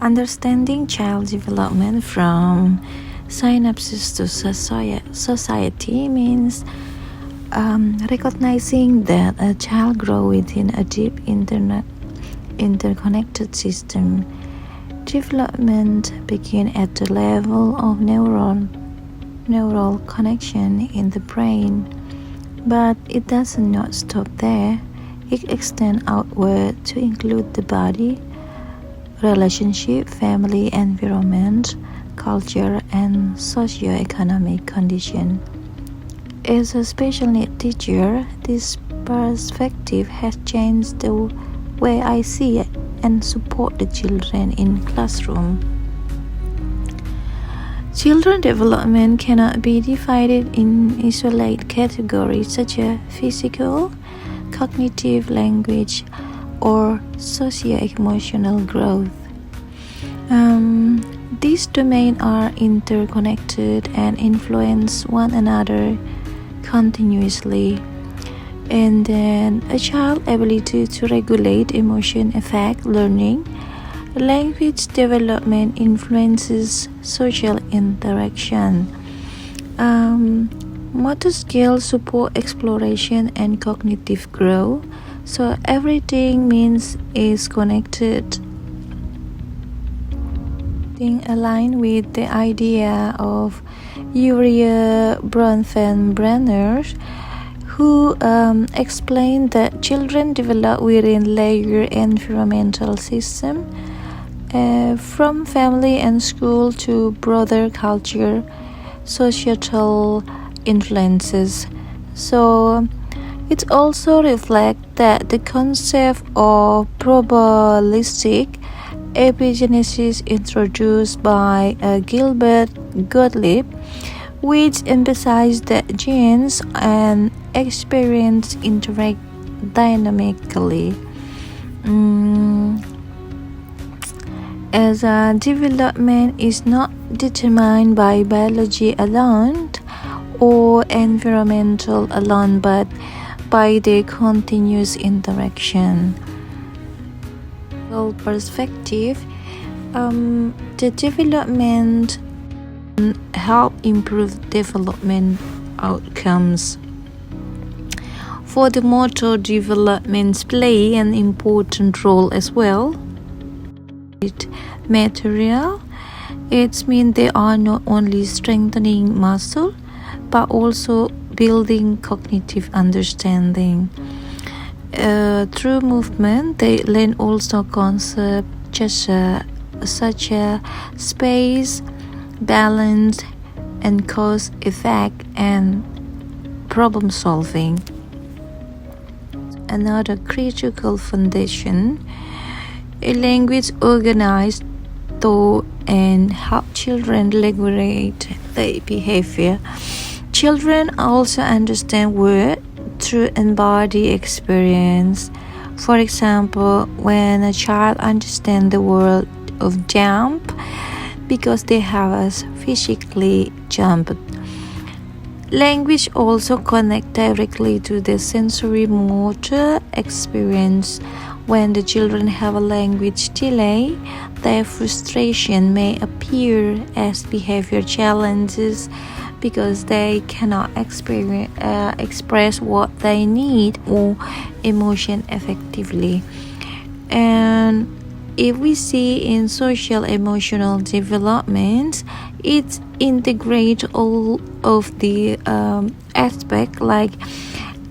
Understanding child development from synapses to society means recognizing that a child grows within a deep interconnected system. Development begins at the level of neural connection in the brain, but it does not stop there. It extends outward to include the body, relationship, family, environment, culture, and socio-economic condition. As a special need teacher, this perspective has changed the way I see it and support the children in classroom. Children development cannot be divided in isolated categories such as physical, cognitive, language, or socio-emotional growth. These domains are interconnected and influence one another continuously. And then a child's ability to regulate emotion affects learning. Language development influences social interaction. Motor skills support exploration and cognitive growth. So everything means is connected. Aligned with the idea of Uriah Bronfenbrenner, who explained that children develop within layered environmental system, from family and school to broader culture, societal influences. So it also reflects that the concept of probabilistic epigenesis introduced by Gilbert Gottlieb, which emphasized that genes and experience interact dynamically. As development is not determined by biology alone or environmental alone, but by the continuous interaction. Perspective, the development help improve development outcomes. For the motor developments play an important role as well. Material, it means they are not only strengthening muscle but also building cognitive understanding. Through movement, they learn also concepts such as space, balance, and cause effect, and problem solving. Another critical foundation, a language organized thought and help children regulate their behavior. Children also understand words through embodied experience. For example, when a child understands the word of jump because they have physically jumped. Language also connects directly to the sensory motor experience. When the children have a language delay, their frustration may appear as behavior challenges because they cannot express what they need or emotion effectively. And if we see in social emotional development, it integrates all of the aspects like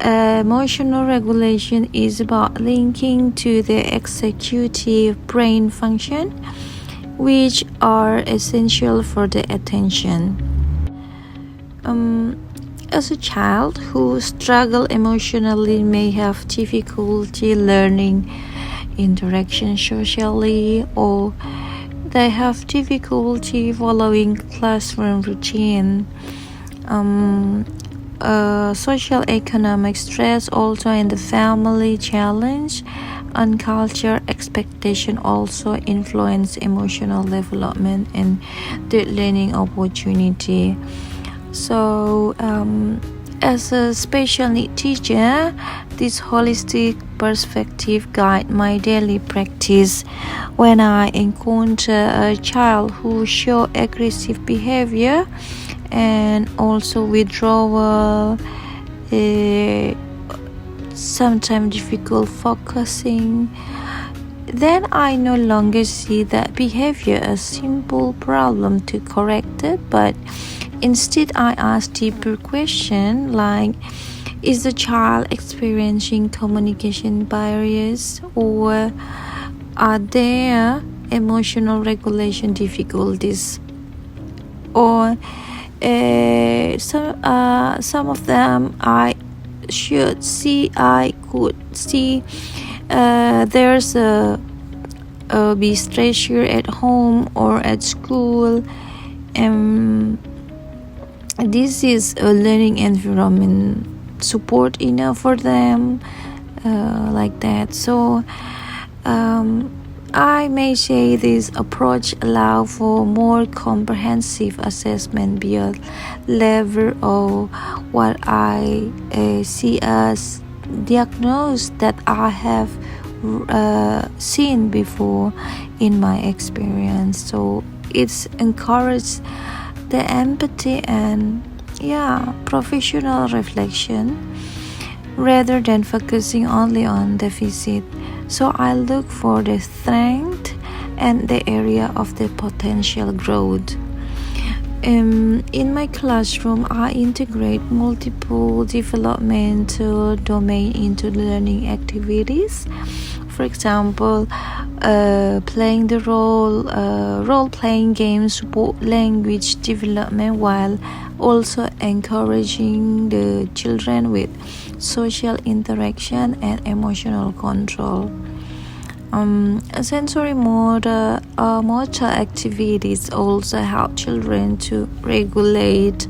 emotional regulation is about linking to the executive brain function, which are essential for the attention. As a child who struggles emotionally may have difficulty learning interaction socially, or they have difficulty following classroom routine. Social economic stress also in the family challenge and culture expectation also influence emotional development and the learning opportunity. So As a special need teacher, this holistic perspective guides my daily practice. When I encounter a child who shows aggressive behavior and also withdrawal, sometimes difficult focusing, then I no longer see that behavior as a simple problem to correct it, but instead I ask deeper questions like, is the child experiencing communication barriers, or are there emotional regulation difficulties, or some of them I could see there's be stressor at home or at school. This is a learning environment support enough for them, like that. So I may say this approach allow for more comprehensive assessment beyond level of what I see as diagnosis that I have seen before in my experience. So it's encouraged the empathy and professional reflection rather than focusing only on deficit. So I look for the strength and the area of the potential growth. In my classroom, I integrate multiple developmental domains into learning activities. For example, playing the role-playing games support language development while also encouraging the children with social interaction and emotional control. Sensory motor activities also help children to regulate